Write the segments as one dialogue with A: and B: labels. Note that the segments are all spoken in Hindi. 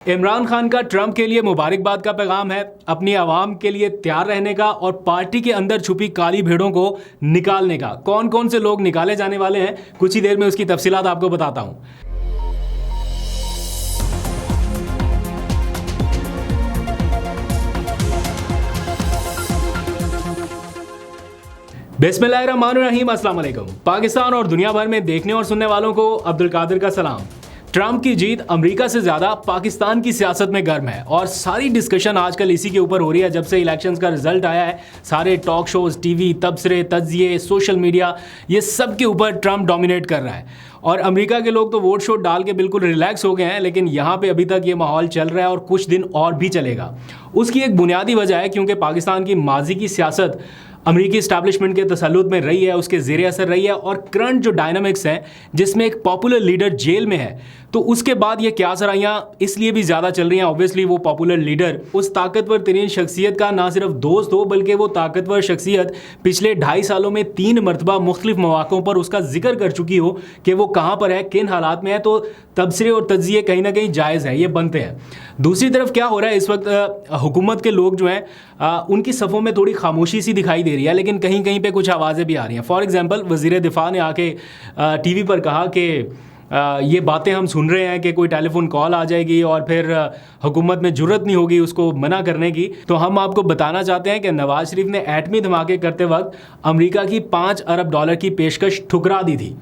A: इमरान खान का ट्रंप के लिए मुबारकबाद का पैगाम है, अपनी आवाम के लिए तैयार रहने का और पार्टी के अंदर छुपी काली भेड़ों को निकालने का। कौन कौन से लोग निकाले जाने वाले हैं, कुछ ही देर में उसकी तफसीलात आपको बताता हूं। बिस्मिल्लाहिर्रहमानिर्रहीम, अस्सलाम वालेकुम। पाकिस्तान और दुनिया भर में देखने और सुनने वालों को अब्दुल कादिर का सलाम। ट्रंप की जीत अमेरिका से ज़्यादा पाकिस्तान की सियासत में गर्म है और सारी डिस्कशन आजकल इसी के ऊपर हो रही है। जब से इलेक्शंस का रिजल्ट आया है, सारे टॉक शोज, टीवी, तबसरे, तज्जिए, सोशल मीडिया, ये सब के ऊपर ट्रंप डोमिनेट कर रहा है और अमेरिका के लोग तो वोट शोट डाल के बिल्कुल रिलैक्स हो गए हैं। लेकिन यहाँ पे अभी तक ये माहौल चल रहा है और कुछ दिन और भी चलेगा। उसकी एक बुनियादी वजह है क्योंकि पाकिस्तान की माजी की सियासत अमेरिकी इस्टेब्लिशमेंट के तसल्लुत में रही है, उसके ज़ेरे असर रही है और करंट जो डायनामिक्स हैं, जिसमें एक पॉपुलर लीडर जेल में है, तो उसके बाद ये क्या सराइयाँ इसलिए भी ज़्यादा चल रही हैं। ऑब्वियसली वो पॉपुलर लीडर उस ताकतवर तरीन शख्सियत का ना सिर्फ दोस्त हो, बल्कि वो ताकतवर शख्सियत पिछले 2.5 सालों में 3 मरतबा मुख्तलिफ मौक़ों पर उसका जिक्र कर चुकी हो कि वो कहाँ पर है, किन हालात में है। तो तबसरे और तज्जिए कहीं ना कहीं जायज़ है, ये बनते हैं। दूसरी तरफ क्या हो रहा है इस वक्त, हुकूमत के लोग जो हैं उनकी सफ़ों में थोड़ी खामोशी सी दिखाई दे रही है, लेकिन कहीं कहीं पे कुछ आवाज़ें भी आ रही हैं। फॉर एग्जांपल, वज़ीर दिफा ने आके टीवी पर कहा कि ये बातें हम सुन रहे हैं कि कोई टेलीफोन कॉल आ जाएगी और फिर हुकूमत में जुर्रत नहीं होगी उसको मना करने की। तो हम आपको बताना चाहते हैं कि नवाज शरीफ ने एटमी धमाके करते वक्त अमेरिका की $5 अरब की पेशकश ठुकरा दी थी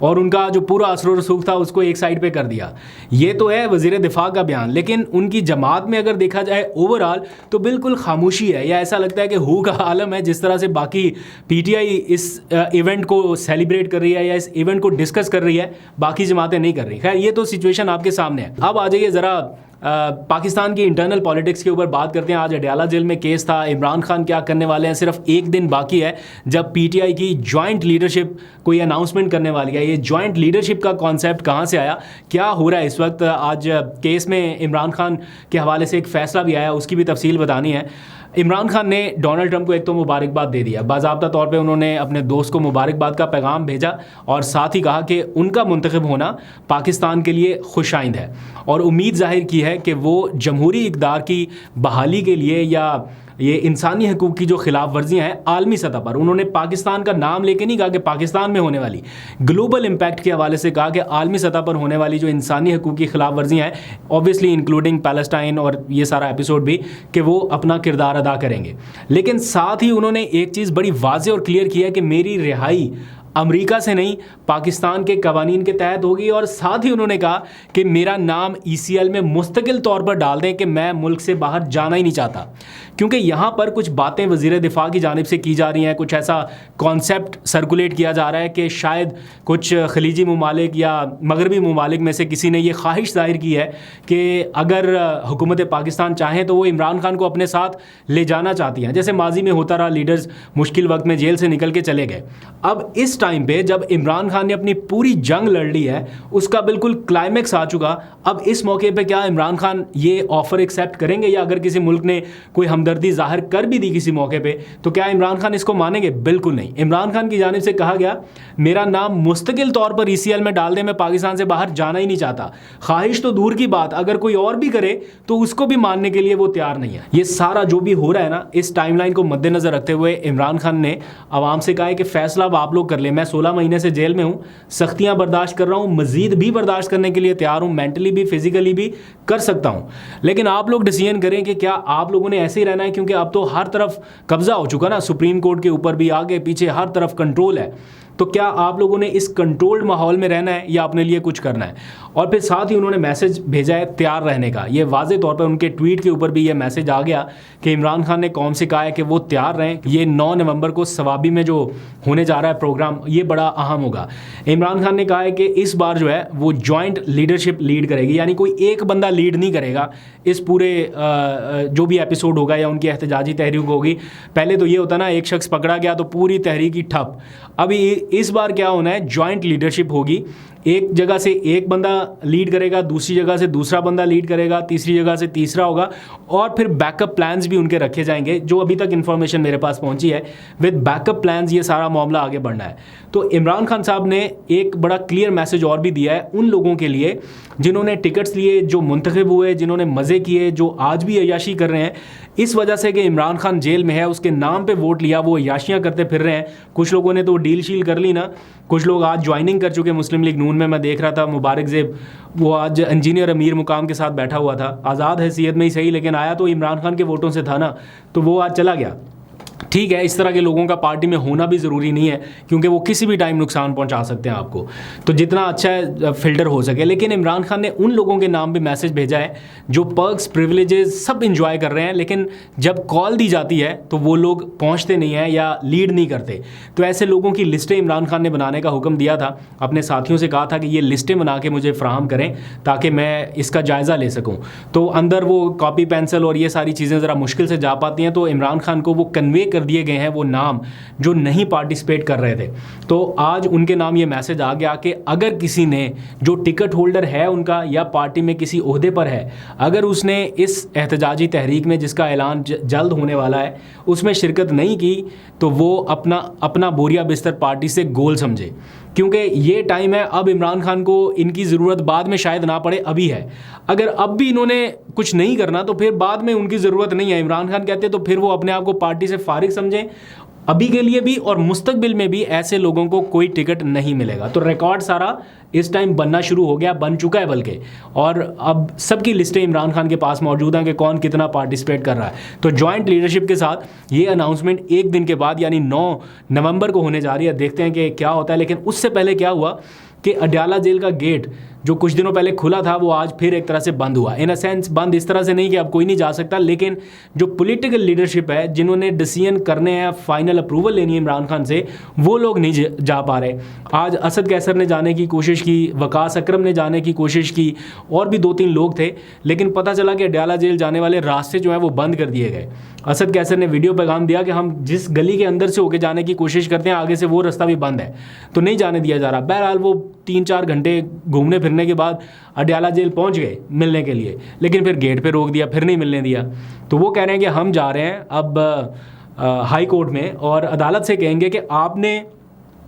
A: और उनका जो पूरा असर रसूख था उसको एक साइड पे कर दिया। ये तो है वज़ीर दिफा का बयान, लेकिन उनकी जमात में अगर देखा जाए ओवरऑल तो बिल्कुल खामोशी है, या ऐसा लगता है कि हू का आलम है। जिस तरह से बाकी पीटीआई इस इवेंट को सेलिब्रेट कर रही है या इस इवेंट को डिस्कस कर रही है, बाकी जमातें नहीं कर रही। खैर, ये तो सिचुएशन आपके सामने है। अब आ जाइए ज़रा पाकिस्तान की इंटरनल पॉलिटिक्स के ऊपर बात करते हैं। आज अडयाला जेल में केस था, इमरान खान क्या करने वाले हैं। सिर्फ एक दिन बाकी है जब पीटीआई की जॉइंट लीडरशिप कोई अनाउंसमेंट करने वाली है। ये जॉइंट लीडरशिप का कॉन्सेप्ट कहाँ से आया, क्या हो रहा है इस वक्त। आज केस में इमरान खान के हवाले से एक फ़ैसला भी आया, उसकी भी तफसील बतानी है। इमरान खान ने डोनाल्ड ट्रंप को एक तो मुबारकबाद दे दिया, बाज़ाब्ता तौर पे उन्होंने अपने दोस्त को मुबारकबाद का पैगाम भेजा और साथ ही कहा कि उनका मुंतखब होना पाकिस्तान के लिए खुशाइंद है और उम्मीद जाहिर की है कि वो जमहूरी इक़्तिदार की बहाली के लिए या ये इंसानी हकूक़ की जो खिलाफ वर्जियाँ हैं आलमी सतह पर, उन्होंने पाकिस्तान का नाम लेके नहीं कहा कि पाकिस्तान में होने वाली, ग्लोबल इम्पैक्ट के हवाले से कहा कि आलमी सतह पर होने वाली जो इंसानी हकूक़ की खिलाफ वर्जियाँ हैं, ऑब्वियसली इंक्लूडिंग पैलेस्टाइन और ये सारा एपिसोड भी, कि वो अपना किरदार अदा करेंगे। लेकिन साथ ही उन्होंने एक चीज़ बड़ी वाज़े और क्लियर की है कि मेरी रिहाई अमेरिका से नहीं, पाकिस्तान के कवानीन के तहत होगी। और साथ ही उन्होंने कहा कि मेरा नाम ECL में मुस्तकिल तौर पर डाल दें कि मैं मुल्क से बाहर जाना ही नहीं चाहता, क्योंकि यहाँ पर कुछ बातें वज़ीर दिफा की जानिब से की जा रही हैं। कुछ ऐसा कॉन्सेप्ट सर्कुलेट किया जा रहा है कि शायद कुछ खलीजी ममालिक या मगरबी ममालिक में से किसी ने ये ख्वाहिश जाहिर की है कि अगर हुकूमत पाकिस्तान चाहें तो वो इमरान खान को अपने साथ ले जाना चाहती हैं, जैसे माजी में होता रहा। लीडर्स मुश्किल वक्त में जेल से निकल के चले गए। अब इस टाइम पे जब इमरान खान ने अपनी पूरी जंग लड़ ली है, उसका बिल्कुल क्लाइमेक्स आ चुका, अब इस मौके पे क्या इमरान खान ये ऑफ़र एक्सेप्ट करेंगे, या अगर किसी मुल्क ने कोई हमदर्दी जाहिर कर भी दी किसी मौके पे तो क्या इमरान खान इसको मानेंगे? बिल्कुल नहीं। इमरान खान की जानिब से कहा गया मेरा नाम मुस्तकिल तौर पर ECL में डाल दें, मैं पाकिस्तान से बाहर जाना ही नहीं चाहता। ख्वाहिश तो दूर की बात, अगर कोई और भी करे तो उसको भी मानने के लिए वो तैयार नहीं है। ये सारा जो भी हो रहा है ना, इस टाइमलाइन को मद्देनज़र रखते हुए इमरान खान ने आवाम से कहा है कि फ़ैसला अब आप लोग कर लें। मैं 16 महीने से जेल में हूँ, सख्तियाँ बर्दाश्त कर रहा हूँ, मज़ीद भी बर्दाश्त करने के लिए तैयार हूँ, मेंटली भी फिजिकली भी कर सकता हूँ। लेकिन आप लोग डिसीजन करें कि क्या आप लोगों ने ऐसे ही रहना है, क्योंकि अब तो हर तरफ कब्जा हो चुका ना, सुप्रीम कोर्ट के ऊपर भी, आगे पीछे हर तरफ कंट्रोल है। तो क्या आप लोगों ने इस कंट्रोल्ड माहौल में रहना है या अपने लिए कुछ करना है? और फिर साथ ही उन्होंने मैसेज भेजा है तैयार रहने का। ये वाज़े तौर पर उनके ट्वीट के ऊपर भी ये मैसेज आ गया कि इमरान खान ने कौम से कहा है कि वो तैयार रहें। ये 9 नवंबर को सवाबी में जो होने जा रहा है प्रोग्राम, ये बड़ा अहम होगा। इमरान खान ने कहा है कि इस बार जो है वो जॉइंट लीडरशिप लीड करेगी, यानी कोई एक बंदा लीड नहीं करेगा इस पूरे जो भी एपिसोड होगा या उनकी एहतजाजी तहरीक होगी। पहले तो ये होता ना, एक शख्स पकड़ा गया तो पूरी तहरीक ही ठप। अभी इस बार क्या होना है, जॉइंट लीडरशिप होगी एक जगह से एक बंदा लीड करेगा, दूसरी जगह से दूसरा बंदा लीड करेगा, तीसरी जगह से तीसरा होगा, और फिर बैकअप प्लान्स भी उनके रखे जाएंगे। जो अभी तक इन्फॉर्मेशन मेरे पास पहुंची है, विद बैकअप प्लान्स ये सारा मामला आगे बढ़ना है। तो इमरान खान साहब ने एक बड़ा क्लियर मैसेज और भी दिया है उन लोगों के लिए जिन्होंने टिकट्स लिए, जो मुंतखब हुए, जिन्होंने मज़े किए, जो आज भी अय्याशी कर रहे हैं इस वजह से कि इमरान खान जेल में है, उसके नाम पे वोट लिया, वो अय्याशियाँ करते फिर रहे हैं। कुछ लोगों ने तो डील शील कर ली ना, कुछ लोग आज ज्वाइनिंग कर चुके मुस्लिम लीग नून में। मैं देख रहा था मुबारक ज़ेब, वो आज इंजीनियर अमीर मुकाम के साथ बैठा हुआ था, आज़ाद हैसियत में ही सही, लेकिन आया तो इमरान खान के वोटों से था ना, तो वो आज चला गया। ठीक है, इस तरह के लोगों का पार्टी में होना भी ज़रूरी नहीं है, क्योंकि वो किसी भी टाइम नुकसान पहुंचा सकते हैं आपको, तो जितना अच्छा है फ़िल्टर हो सके। लेकिन इमरान खान ने उन लोगों के नाम पे मैसेज भेजा है जो पर्क्स, प्रिविलेजेस सब इंजॉय कर रहे हैं, लेकिन जब कॉल दी जाती है तो वो लोग पहुंचते नहीं हैं या लीड नहीं करते। तो ऐसे लोगों की लिस्टें इमरान खान ने बनाने का हुक्म दिया था, अपने साथियों से कहा था कि ये लिस्टें बना के मुझे फ्राहम करें ताकि मैं इसका जायज़ा ले सकूँ। तो अंदर वो कॉपी पेंसिल और ये सारी चीज़ें ज़रा मुश्किल से जा पाती हैं, तो इमरान खान को वो कन्वे कर दिए गए हैं वो नाम जो नहीं पार्टिसिपेट कर रहे थे। तो आज उनके नाम ये मैसेज आ गया कि अगर किसी ने, जो टिकट होल्डर है उनका या पार्टी में किसी ओहदे पर है, अगर उसने इस एहतजाजी तहरीक में जिसका ऐलान जल्द होने वाला है उसमें शिरकत नहीं की, तो वो अपना बोरिया बिस्तर पार्टी से गोल समझे, क्योंकि ये टाइम है। अब इमरान खान को इनकी ज़रूरत बाद में शायद ना पड़े, अभी है। अगर अब भी इन्होंने कुछ नहीं करना तो फिर बाद में उनकी ज़रूरत नहीं है। इमरान खान कहते तो फिर वो अपने आप को पार्टी से फारिग समझें, अभी के लिए भी और मुस्तकबिल में भी ऐसे लोगों को कोई टिकट नहीं मिलेगा। तो रिकॉर्ड सारा इस टाइम बनना शुरू हो गया, बन चुका है बल्कि, और अब सबकी लिस्टें इमरान खान के पास मौजूद हैं कि कौन कितना पार्टिसिपेट कर रहा है। तो जॉइंट लीडरशिप के साथ ये अनाउंसमेंट एक दिन के बाद यानी 9 नवंबर को होने जा रही है। देखते हैं कि क्या होता है। लेकिन उससे पहले क्या हुआ कि अडयाला जेल का गेट जो कुछ दिनों पहले खुला था वो आज फिर एक तरह से बंद हुआ। इन अ सेंस बंद इस तरह से नहीं कि अब कोई नहीं जा सकता, लेकिन जो पॉलिटिकल लीडरशिप है, जिन्होंने डिसीजन करने हैं, फाइनल अप्रूवल लेनी है इमरान खान से, वो लोग नहीं जा पा रहे। आज असद कैसर ने जाने की कोशिश की, वकास अकरम ने जाने की कोशिश की, और भी 2-3 लोग थे, लेकिन पता चला कि अडयाला जेल जाने वाले रास्ते जो हैं वो बंद कर दिए गए। असद कैसर ने वीडियो पैगाम दिया कि हम जिस गली के अंदर से होके जाने की कोशिश करते हैं, आगे से वो रास्ता भी बंद है, तो नहीं जाने दिया जा रहा। बहरहाल वो 3-4 घंटे घूमने फिरने के बाद अडयाला जेल पहुंच गए मिलने के लिए, लेकिन फिर गेट पे रोक दिया, फिर नहीं मिलने दिया। तो वो कह रहे हैं कि हम जा रहे हैं अब हाई कोर्ट में और अदालत से कहेंगे कि आपने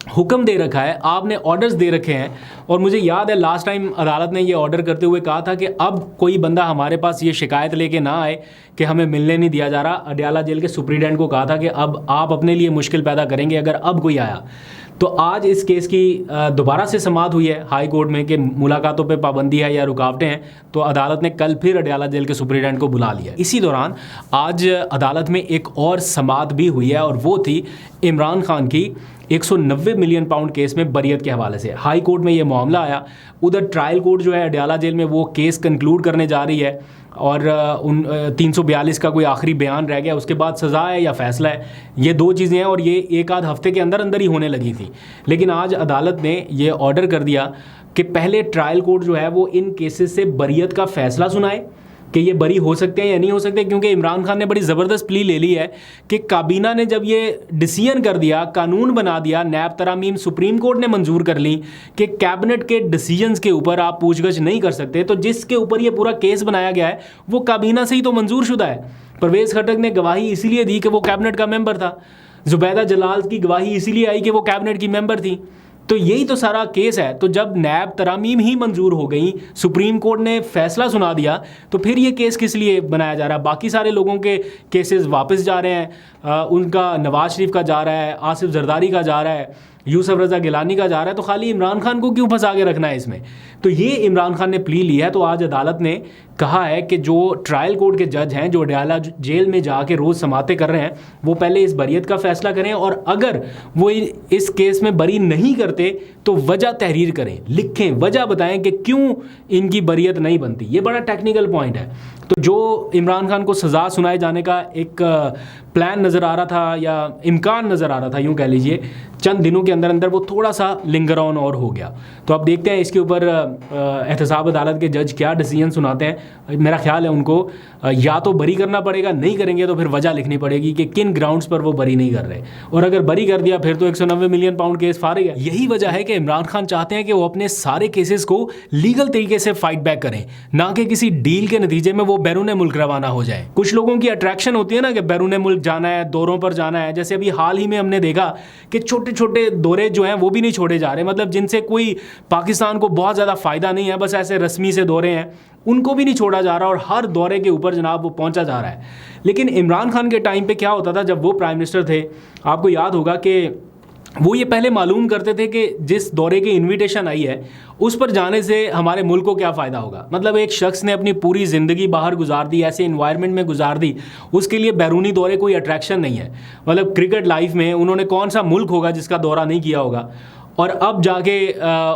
A: हुक्म दे रखा है, आपने ऑर्डर्स दे रखे हैं। और मुझे याद है लास्ट टाइम अदालत ने ये ऑर्डर करते हुए कहा था कि अब कोई बंदा हमारे पास ये शिकायत लेके ना आए कि हमें मिलने नहीं दिया जा रहा। अडयाला जेल के सुप्रीडेंट को कहा था कि अब आप अपने लिए मुश्किल पैदा करेंगे अगर अब कोई आया। तो आज इस केस की दोबारा से समाअत हुई है हाई कोर्ट में कि मुलाकातों पे पाबंदी है या रुकावटें हैं, तो अदालत ने कल फिर अडयाला जेल के सुप्रीडेंट को बुला लिया। इसी दौरान आज अदालत में एक और समाअत भी हुई है, और वो थी इमरान खान की 190 मिलियन पाउंड केस में बरियत के हवाले से। हाई कोर्ट में ये मामला आया, उधर ट्रायल कोर्ट जो है अडयाला जेल में वो केस कंक्लूड करने जा रही है, और 342 का कोई आखिरी बयान रह गया, उसके बाद सज़ा है या फ़ैसला है, ये 2 चीज़ें हैं, और ये एक आध हफ्ते के अंदर अंदर ही होने लगी थी। लेकिन आज अदालत ने ये ऑर्डर कर दिया कि पहले ट्रायल कोर्ट जो है वो इन केसेस से बरियत का फ़ैसला सुनाए कि ये बरी हो सकते हैं या नहीं हो सकते। क्योंकि इमरान खान ने बड़ी ज़बरदस्त प्ली ले ली है कि काबीना ने जब ये डिसीजन कर दिया, कानून बना दिया, नैब तरामीम सुप्रीम कोर्ट ने मंजूर कर ली कि कैबिनेट के डिसीजंस के ऊपर आप पूछगछ नहीं कर सकते, तो जिसके ऊपर ये पूरा केस बनाया गया है वो काबीना से ही तो मंजूर शुदा है। परवेज़ खट्टक ने गवाही इसीलिए दी कि वो कैबिनेट का मेंबर था, जुबैदा जलाल की गवाही इसीलिए आई कि वो कैबिनेट की मेंबर थी। तो यही तो सारा केस है। तो जब नैब तरामीम ही मंजूर हो गई, सुप्रीम कोर्ट ने फैसला सुना दिया, तो फिर ये केस किस लिए बनाया जा रहा है? बाकी सारे लोगों के केसेस वापस जा रहे हैं, उनका नवाज शरीफ का जा रहा है, आसिफ जरदारी का जा रहा है, यूसुफ रज़ा गिलानी का जा रहा है, तो खाली इमरान खान को क्यों फंसा के रखना है इसमें? तो ये इमरान खान ने प्ली लिया है। तो आज अदालत ने कहा है कि जो ट्रायल कोर्ट के जज हैं, जो अडयाला जेल में जाके रोज़ समातें कर रहे हैं, वो पहले इस बरियत का फ़ैसला करें, और अगर वो इस केस में बरी नहीं करते तो वजह तहरीर करें, लिखें, वजह बताएं कि क्यों इनकी बरियत नहीं बनती। ये बड़ा टेक्निकल पॉइंट है। तो जो इमरान खान को सज़ा सुनाए जाने का एक प्लान नज़र आ रहा था या इम्कान नज़र आ रहा था, यूँ कह लीजिए, चंद दिनों के अंदर अंदर वो थोड़ा सा लिंगर ऑन और हो गया। तो अब देखते हैं इसके ऊपर एहतसाब अदालत के जज क्या डिसीजन सुनाते हैं। मेरा ख्याल है उनको या तो बरी करना पड़ेगा, नहीं करेंगे तो फिर वजह लिखनी पड़ेगी कि किन ग्राउंड्स पर वो बरी नहीं कर रहे, और अगर बरी कर दिया फिर तो 190 मिलियन पाउंड केस फारिग है। यही वजह है कि इमरान खान चाहते हैं कि वो अपने सारे केसेस को लीगल तरीके से फाइट बैक करें, ना कि किसी डील के नतीजे में वो बैरून मुल्क रवाना हो जाए। कुछ लोगों की अट्रैक्शन होती है ना कि बैरून मुल्क जाना है, दौरों पर जाना है। जैसे अभी हाल ही में हमने देखा कि छोटे छोटे दौरे जो हैं वो भी नहीं छोड़े जा रहे, मतलब जिनसे कोई पाकिस्तान को बहुत ज़्यादा फ़ायदा नहीं है, बस ऐसे रस्मी से दौरे हैं, उनको भी नहीं छोड़ा जा रहा और हर दौरे के ऊपर जनाब वो पहुंचा जा रहा है। लेकिन इमरान खान के टाइम पे क्या होता था, जब वो प्राइम मिनिस्टर थे, आपको याद होगा कि वो ये पहले मालूम करते थे कि जिस दौरे की इनविटेशन आई है उस पर जाने से हमारे मुल्क को क्या फ़ायदा होगा। मतलब एक शख्स ने अपनी पूरी ज़िंदगी बाहर गुजार दी, ऐसे इन्वायरमेंट में गुजार दी, उसके लिए बैरूनी दौरे कोई अट्रैक्शन नहीं है। मतलब क्रिकेट लाइफ में उन्होंने कौन सा मुल्क होगा जिसका दौरा नहीं किया होगा, और अब जाके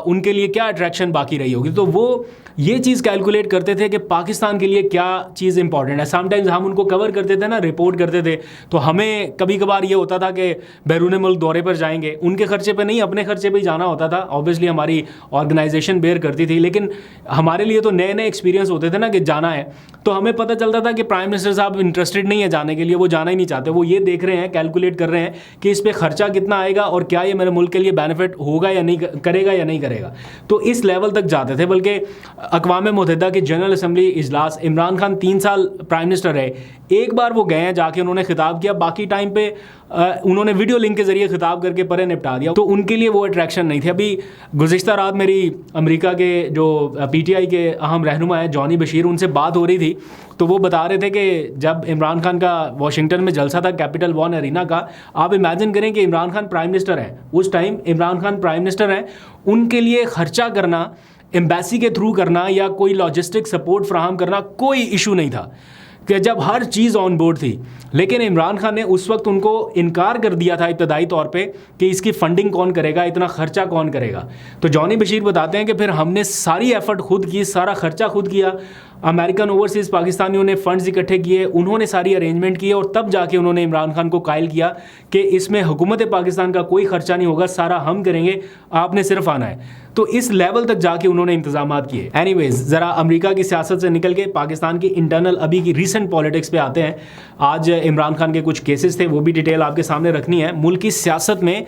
A: उनके लिए क्या अट्रैक्शन बाकी रही होगी। तो वो ये चीज़ कैलकुलेट करते थे कि पाकिस्तान के लिए क्या चीज़ इंपॉर्टेंट है। समटाइम्स हम उनको कवर करते थे ना, रिपोर्ट करते थे, तो हमें कभी कभार ये होता था कि बैरून मुल्क दौरे पर जाएंगे, उनके खर्चे पे नहीं, अपने खर्चे पे ही जाना होता था। ऑब्वियसली हमारी ऑर्गेनाइजेशन बेयर करती थी, लेकिन हमारे लिए तो नए नए एक्सपीरियंस होते थे ना कि जाना है, तो हमें पता चलता था कि प्राइम मिनिस्टर साहब इंटरेस्टेड नहीं है जाने के लिए, वो जाना ही नहीं चाहते। वो ये देख रहे हैं, कैलकुलेट कर रहे हैं कि इस पर खर्चा कितना आएगा और क्या ये मेरे मुल्क के लिए बेनिफिट होगा या नहीं, करेगा या नहीं करेगा। तो इस लेवल तक जाते थे। बल्कि अक़वाम मुत्तहिदा की जनरल असम्बली इजलास, इमरान खान 3 साल प्राइम मिनिस्टर रहे, एक बार वो गए हैं, जाके उन्होंने खिताब किया, बाकी टाइम पे उन्होंने वीडियो लिंक के जरिए खिताब करके परे निपटा दिया। तो उनके लिए वो अट्रैक्शन नहीं थी। अभी गुज़िश्ता रात मेरी अमेरिका के जो PTI के अहम रहनुमा है जॉनी बशीर, उनसे बात हो रही थी, तो वो बता रहे थे कि जब इमरान खान का वाशिंगटन में जलसा था कैपिटल वन एरिना का, आप इमेजिन करें कि इमरान खान प्राइम मिनिस्टर हैं, उस time Imran Khan prime minister हैं, उनके लिए ख़र्चा करना, एम्बेसी के थ्रू करना या कोई लॉजिस्टिक सपोर्ट फ्राहम करना कोई इशू नहीं था, कि जब हर चीज़ ऑन बोर्ड थी। लेकिन इमरान खान ने उस वक्त उनको इनकार कर दिया था इब्तदाई तौर पे कि इसकी फ़ंडिंग कौन करेगा, इतना ख़र्चा कौन करेगा। तो जॉनी बशीर बताते हैं कि फिर हमने सारी एफ़र्ट खुद की, सारा ख़र्चा खुद किया, अमेरिकन ओवरसीज़ पाकिस्तानियों ने फ़ंड्स इकट्ठे किए, उन्होंने सारी अरेंजमेंट किए, और तब जाके उन्होंने इमरान खान को कायल किया कि इसमें हुकूमत पाकिस्तान का कोई ख़र्चा नहीं होगा, सारा हम करेंगे, आपने सिर्फ आना है। तो इस लेवल तक जाके उन्होंने इंतजाम किए। एनीवेज, ज़रा अमेरिका की सियासत से निकल के पाकिस्तान की इंटरनल अभी की रीसेंट पॉलिटिक्स पे आते हैं। आज इमरान खान के कुछ केसेस थे, वो भी डिटेल आपके सामने रखनी है। मुल्क की सियासत में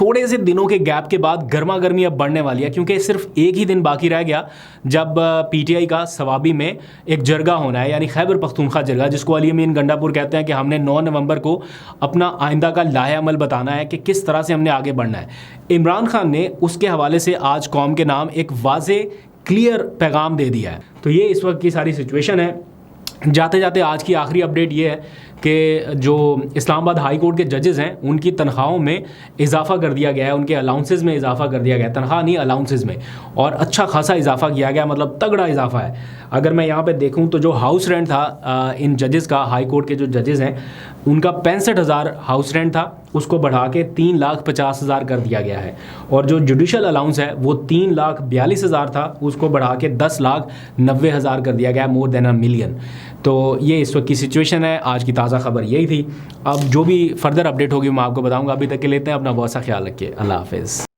A: थोड़े से दिनों के गैप के बाद गर्मा गर्मी अब बढ़ने वाली है, क्योंकि सिर्फ एक ही दिन बाकी रह गया जब PTI का सवाबी में एक जरगा होना है, यानी खैबर पख्तूनख्वा जरगा, जिसको अली अमीन गंडापुर कहते हैं, कि हमने 9 नवंबर को अपना आइंदा का लाहे अमल बताना है कि किस तरह से हमने आगे बढ़ना है। इमरान खान ने उसके हवाले से आज कौम के नाम एक वाज़े क्लियर पैगाम दे दिया है। तो ये इस वक्त की सारी सिचुएशन है। जाते जाते आज की आखिरी अपडेट ये है कि जो इस्लामाबाद हाई कोर्ट के जजेस हैं, उनकी तनख्वाहों में इजाफा कर दिया गया है, उनके अलाउंसेस में इजाफा कर दिया गया है, तनख्वाह नहीं अलाउंसेस में, और अच्छा खासा इजाफा किया गया, मतलब तगड़ा इजाफा है। अगर मैं यहाँ पे देखूँ तो जो हाउस रेंट था इन जजेस का, हाई कोर्ट के जो जजेस हैं, उनका 65,000 हाउस रेंट था, उसको बढ़ा के 3,50,000 कर दिया गया है। और जो जुडिशल अलाउंस है वो 3,42,000 था, उसको बढ़ा के 10,90,000 कर दिया गया, मोर देन $1 मिलियन। तो ये इस वक्त की सिचुएशन है। आज की ताज़ा खबर यही थी। अब जो भी फर्दर अपडेट होगी मैं आपको बताऊंगा। अभी तक के लेते हैं, अपना बहुत सा ख्याल रखिए। अल्लाह हाफिज़।